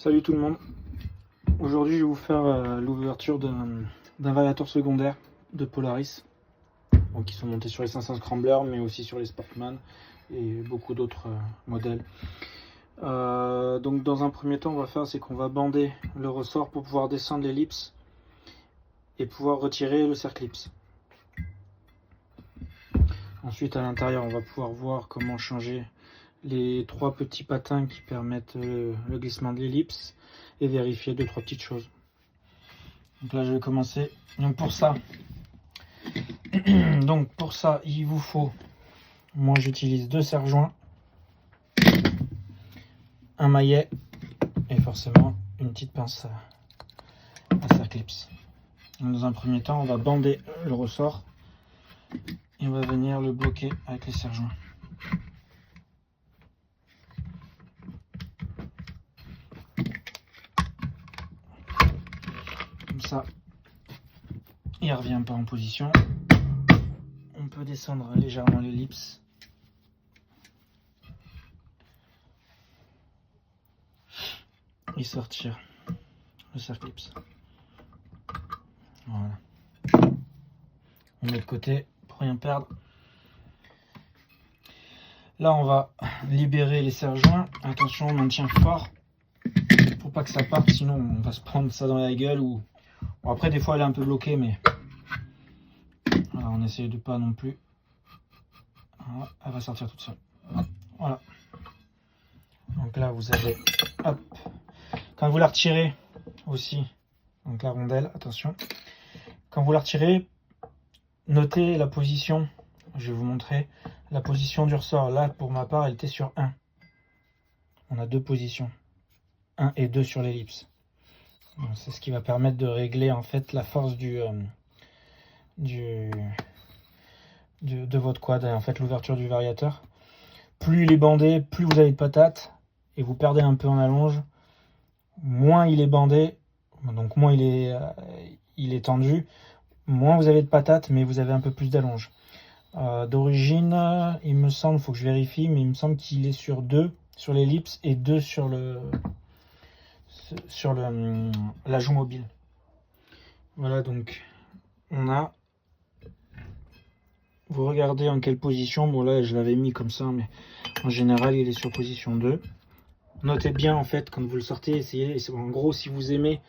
Salut tout le monde. Aujourd'hui je vais vous faire l'ouverture d'un variateur secondaire de Polaris. Donc ils sont montés sur les 500 Scrambler mais aussi sur les Sportman et beaucoup d'autres modèles. Donc dans un premier temps, on va faire, c'est qu'on va bander le ressort pour pouvoir descendre l'ellipse et pouvoir retirer le cerclipse. Ensuite à l'intérieur, on va pouvoir voir comment changer les trois petits patins qui permettent le glissement de l'ellipse et vérifier 2-3 petites choses. Donc là je vais commencer. Donc pour ça il vous faut, moi j'utilise 2 serre-joints, un maillet et forcément une petite pince à cerclipse. Donc dans un premier temps, on va bander le ressort et on va venir le bloquer avec les serre-joints. Comme ça, il ne revient pas en position. On peut descendre légèrement l'ellipse. Et sortir le cerclipse. Voilà. On met de côté pour rien perdre. Là, on va libérer les serre-joints. Attention, on maintient fort. Faut pas que ça parte, sinon on va se prendre ça dans la gueule. Ou bon, après, des fois, elle est un peu bloquée, mais voilà, on essaye de pas non plus. Voilà, elle va sortir toute seule. Voilà. Donc là, vous avez, hop, quand vous la retirez aussi, donc la rondelle, attention, quand vous la retirez, notez la position. Je vais vous montrer la position du ressort. Là, pour ma part, elle était sur 1. On a 2 positions, 1 et 2 sur l'ellipse. C'est ce qui va permettre de régler en fait la force de votre quad et en fait l'ouverture du variateur. Plus il est bandé, plus vous avez de patates et vous perdez un peu en allonge. Moins il est bandé, donc moins il est tendu, moins vous avez de patates, mais vous avez un peu plus d'allonge. D'origine, il me semble, il faut que je vérifie, mais il me semble qu'il est sur 2 sur l'ellipse et 2 sur l'ajout mobile. Voilà, donc on a, vous regardez en quelle position. Bon là je l'avais mis comme ça, mais en général il est sur position 2. Notez bien en fait quand vous le sortez, essayez, en gros si vous aimez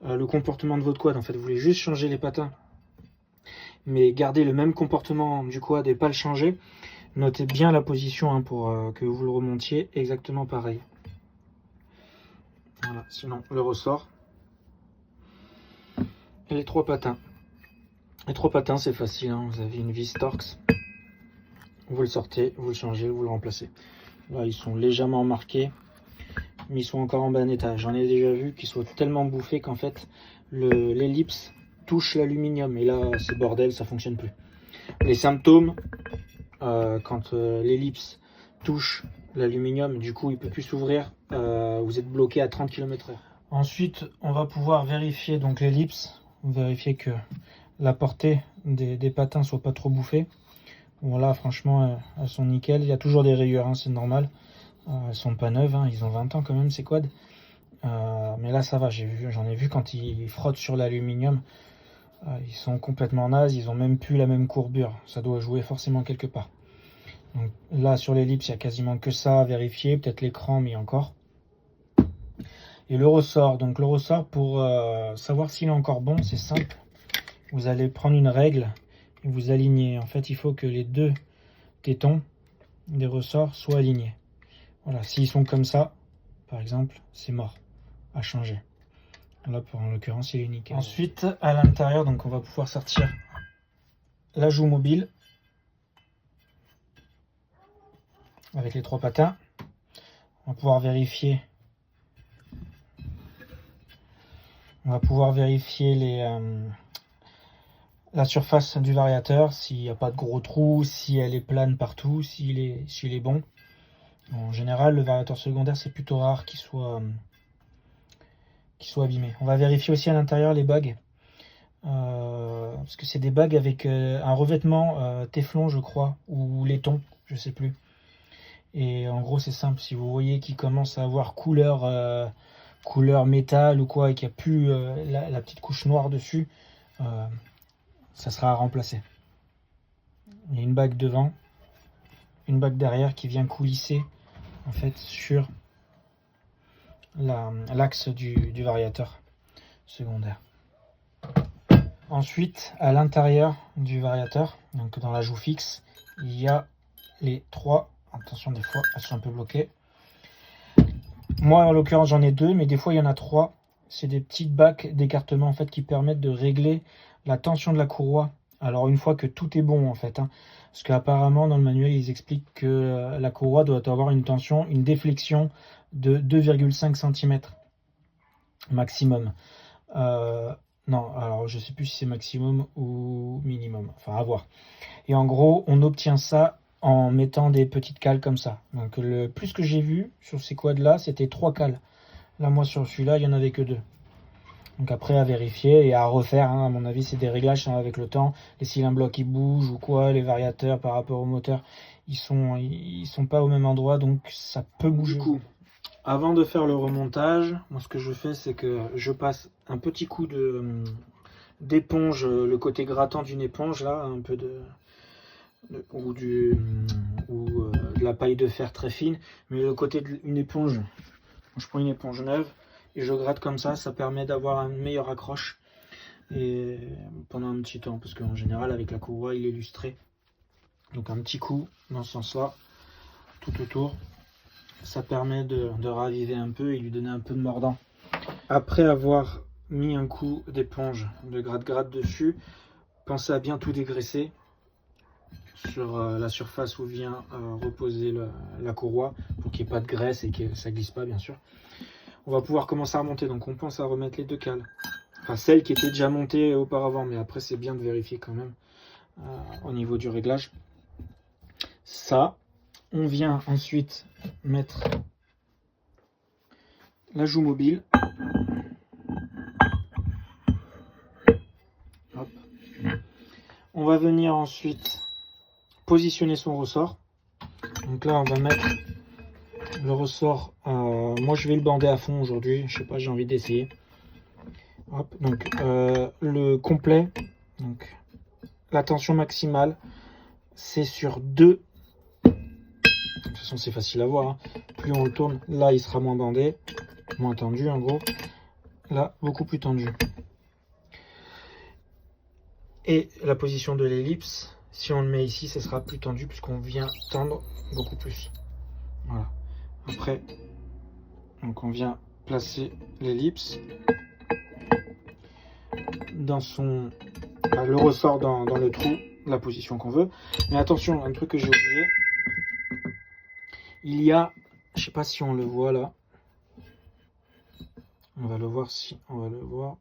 le comportement de votre quad, en fait vous voulez juste changer les patins mais garder le même comportement du quad et pas le changer, notez bien la position hein, pour que vous le remontiez exactement pareil. Voilà, sinon le ressort et les 3 patins. Les 3 patins c'est facile, hein. Vous avez une vis Torx, vous le sortez, vous le changez, vous le remplacez. Là ils sont légèrement marqués, mais ils sont encore en bon état. J'en ai déjà vu qui sont tellement bouffés qu'en fait l'ellipse touche l'aluminium et là c'est bordel, ça fonctionne plus. Les symptômes, quand l'ellipse touche l'aluminium, du coup il peut plus s'ouvrir, vous êtes bloqué à 30 km/h. Ensuite on va pouvoir vérifier donc l'ellipse, vérifier que la portée des patins soit pas trop bouffée. Bon là franchement elles sont nickel, il y a toujours des rayures, hein, c'est normal. Elles sont pas neuves, hein, ils ont 20 ans quand même ces quads. Mais là ça va, j'en ai vu quand ils frottent sur l'aluminium, ils sont complètement nazes, ils ont même plus la même courbure. Ça doit jouer forcément quelque part. Donc là sur l'ellipse il y a quasiment que ça à vérifier, peut-être l'écran mais encore. Et le ressort, donc le ressort pour savoir s'il est encore bon, c'est simple. Vous allez prendre une règle et vous aligner. En fait il faut que les 2 tétons des ressorts soient alignés. Voilà, s'ils sont comme ça, par exemple, c'est mort, à changer. Là, en l'occurrence, il est nickel. Ensuite, à l'intérieur, donc on va pouvoir sortir l'ajout mobile avec les 3 patins. On va pouvoir vérifier. La surface du variateur, s'il n'y a pas de gros trous, si elle est plane partout, s'il est bon. En général, le variateur secondaire, c'est plutôt rare qu'il soit abîmé. On va vérifier aussi à l'intérieur les bagues. Parce que c'est des bagues avec un revêtement téflon, je crois, ou laiton, je sais plus. Et en gros, c'est simple. Si vous voyez qu'il commence à avoir couleur couleur métal ou quoi et qu'il n'y a plus la petite couche noire dessus, ça sera à remplacer. Il y a une bague devant, une bague derrière qui vient coulisser en fait sur l'axe du variateur secondaire. Ensuite, à l'intérieur du variateur, donc dans la joue fixe, il y a les 3. Attention, des fois elles sont un peu bloquées. Moi en l'occurrence j'en ai 2, mais des fois il y en a 3. C'est des petites bacs d'écartement en fait qui permettent de régler la tension de la courroie. Alors une fois que tout est bon en fait, hein, parce qu'apparemment dans le manuel ils expliquent que la courroie doit avoir une tension, une déflexion de 2,5 cm maximum. Non, alors je sais plus si c'est maximum ou minimum, enfin à voir. Et en gros on obtient ça en mettant des petites cales comme ça. Donc le plus que j'ai vu sur ces quads là, c'était 3 cales. Là moi sur celui-là, il y en avait que 2. Donc après à vérifier et à refaire, hein. À mon avis c'est des réglages avec le temps. Les cylindres blocs ils bougent ou quoi, les variateurs par rapport au moteur, ils sont pas au même endroit, donc ça peut bouger. Du coup, avant de faire le remontage, moi ce que je fais c'est que je passe un petit coup d'éponge, le côté grattant d'une éponge là, un peu de la paille de fer très fine, mais le côté d'une éponge, je prends une éponge neuve et je gratte comme ça permet d'avoir une meilleure accroche et pendant un petit temps, parce qu'en général avec la courroie il est lustré, donc un petit coup dans ce sens là tout autour, ça permet de raviver un peu et lui donner un peu de mordant. Après avoir mis un coup d'éponge de gratte-gratte dessus, pensez à bien tout dégraisser sur la surface où vient reposer la courroie pour qu'il n'y ait pas de graisse et que ça glisse pas bien sûr. On va pouvoir commencer à remonter, donc on pense à remettre les 2 cales, enfin celles qui étaient déjà montées auparavant, mais après c'est bien de vérifier quand même au niveau du réglage. Ça, on vient ensuite mettre la joue mobile. Hop. On va venir ensuite positionner son ressort. Donc là on va mettre le ressort, moi je vais le bander à fond aujourd'hui, je sais pas, j'ai envie d'essayer. Hop, donc le complet, donc la tension maximale c'est sur 2. De toute façon c'est facile à voir, hein. Plus on le tourne, là il sera moins bandé, moins tendu en gros, là beaucoup plus tendu. Et la position de l'ellipse, si on le met ici, ça sera plus tendu puisqu'on vient tendre beaucoup plus. Voilà. Après, donc on vient placer l'ellipse dans son, le ressort dans le trou, la position qu'on veut. Mais attention, un truc que j'ai oublié, il y a, je sais pas si on le voit là, on va le voir si on va le voir,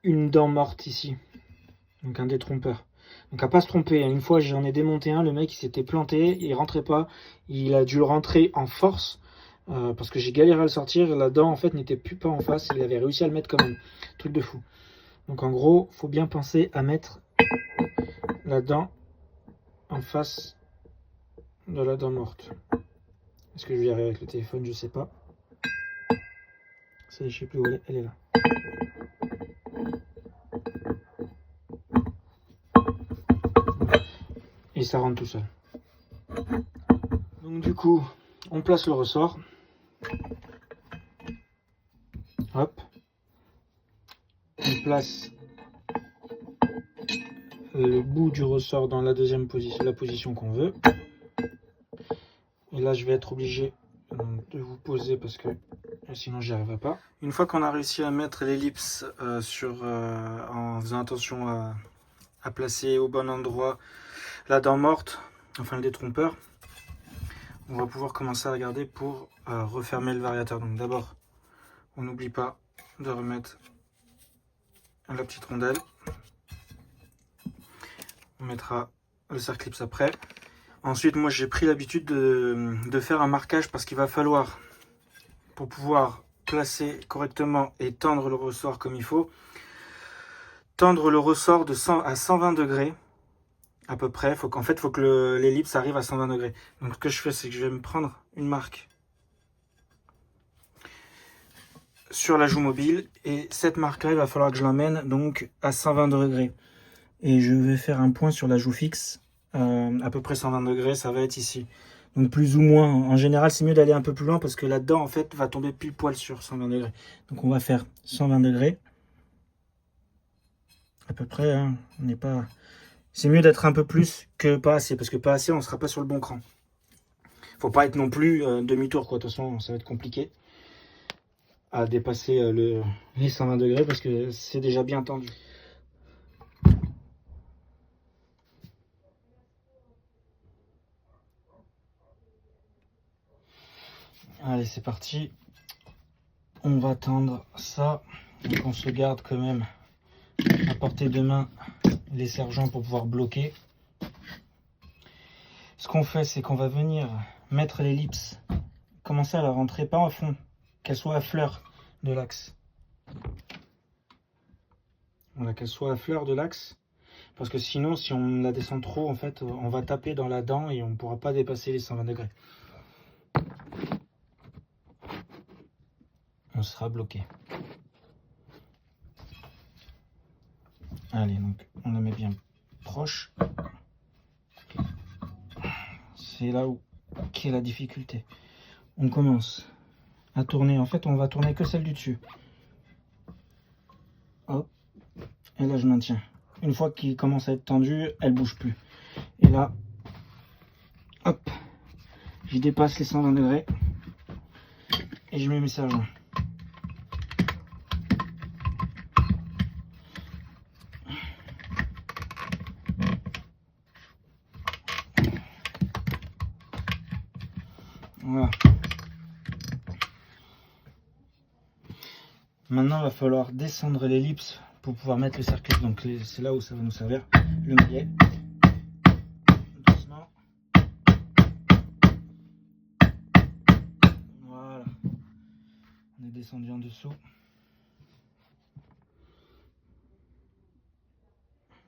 une dent morte ici, donc un détrompeur. Donc à pas se tromper, une fois j'en ai démonté un, le mec il s'était planté, il rentrait pas, il a dû le rentrer en force parce que j'ai galéré à le sortir, la dent en fait n'était plus pas en face, il avait réussi à le mettre quand même, truc de fou. Donc en gros, faut bien penser à mettre la dent en face de la dent morte. Est-ce que je vais y arriver avec le téléphone? Je sais pas. Ça, je sais plus où elle est là. Et ça rentre tout seul. Donc du coup, on place le ressort. Hop. On place le bout du ressort dans la deuxième position, la position qu'on veut. Et là, je vais être obligé de vous poser parce que sinon j'y arriverai pas. Une fois qu'on a réussi à mettre l'ellipse en faisant attention à placer au bon endroit la dent morte, enfin le détrompeur, on va pouvoir commencer à regarder pour refermer le variateur. Donc d'abord, on n'oublie pas de remettre la petite rondelle. On mettra le cerclips après. Ensuite, moi j'ai pris l'habitude de faire un marquage parce qu'il va falloir, pour pouvoir placer correctement et tendre le ressort comme il faut, tendre le ressort à 120 degrés à peu près. Faut que l'ellipse arrive à 120 degrés. Donc ce que je fais, c'est que je vais me prendre une marque sur la joue mobile. Et cette marque-là, il va falloir que je l'emmène donc à 120 degrés. Et je vais faire un point sur la joue fixe. À peu près 120 degrés, ça va être ici. Donc plus ou moins, en général, c'est mieux d'aller un peu plus loin parce que là-dedans, en fait, va tomber pile poil sur 120 degrés. Donc on va faire 120 degrés. À peu près, hein, on n'est pas... C'est mieux d'être un peu plus que pas assez, parce que pas assez, on ne sera pas sur le bon cran. Faut pas être non plus demi-tour, quoi. De toute façon, ça va être compliqué à dépasser les 120 degrés parce que c'est déjà bien tendu. Allez, c'est parti. On va tendre ça. Donc on se garde quand même à portée de main les sergents pour pouvoir bloquer. Ce qu'on fait, c'est qu'on va venir mettre l'ellipse, commencer à la rentrer pas en fond, qu'elle soit à fleur de l'axe. Voilà, qu'elle soit à fleur de l'axe, parce que sinon, si on la descend trop, en fait, on va taper dans la dent et on ne pourra pas dépasser les 120 degrés. On sera bloqué. Allez, donc on la met bien proche. C'est là où qu'est la difficulté. On commence à tourner. En fait, on va tourner que celle du dessus. Hop. Et là, je maintiens. Une fois qu'il commence à être tendu, elle bouge plus. Et là, hop, je dépasse les 120 degrés et je mets mes sergents. Voilà. Maintenant, il va falloir descendre l'ellipse pour pouvoir mettre le cercle. Donc, c'est là où ça va nous servir. Le maillet. Doucement. Voilà. On est descendu en dessous.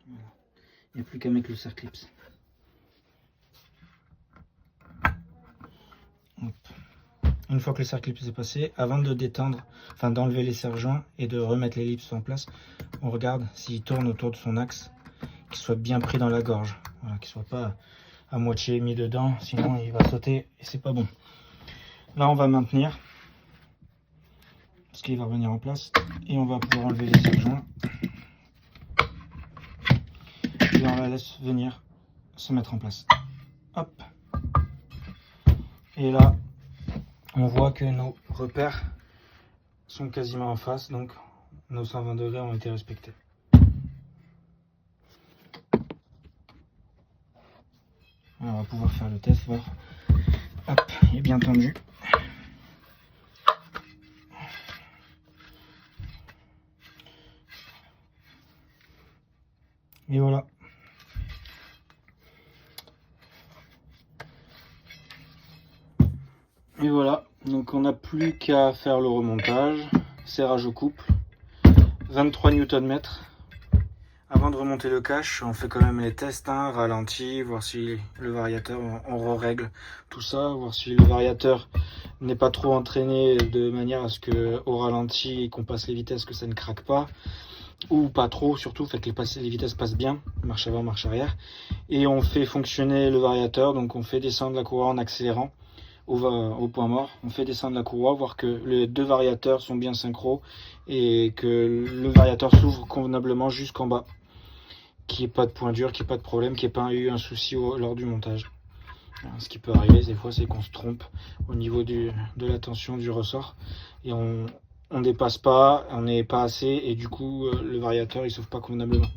Voilà. Il n'y a plus qu'à mettre le cercle. Une fois que le cercle est passé, avant de détendre, enfin d'enlever les sergents et de remettre l'ellipse en place, on regarde s'il tourne autour de son axe, qu'il soit bien pris dans la gorge, voilà, qu'il soit pas à moitié mis dedans, sinon il va sauter et c'est pas bon. Là on va maintenir, parce qu'il va revenir en place, et on va pouvoir enlever les sergents, et on la laisse venir se mettre en place. Hop. Et là, on voit que nos repères sont quasiment en face, donc nos 120 degrés ont été respectés. On va pouvoir faire le test, voir. Hop, il est bien tendu. Et voilà. Et voilà, donc on n'a plus qu'à faire le remontage, serrage au couple, 23 Nm. Avant de remonter le cache, on fait quand même les tests, hein, ralenti, voir si le variateur, on règle tout ça, voir si le variateur n'est pas trop entraîné de manière à ce que au ralenti et qu'on passe les vitesses, que ça ne craque pas, ou pas trop surtout, fait que les vitesses passent bien, marche avant, marche arrière. Et on fait fonctionner le variateur, donc on fait descendre la courroie en accélérant. Au point mort, on fait descendre la courroie, voir que les deux variateurs sont bien synchro et que le variateur s'ouvre convenablement jusqu'en bas, qu'il n'y ait pas de point dur, qu'il n'y ait pas de problème, qu'il n'y ait pas eu un souci lors du montage. Alors, ce qui peut arriver des fois, c'est qu'on se trompe au niveau de la tension du ressort et on dépasse pas, on n'est pas assez et du coup le variateur il s'ouvre pas convenablement.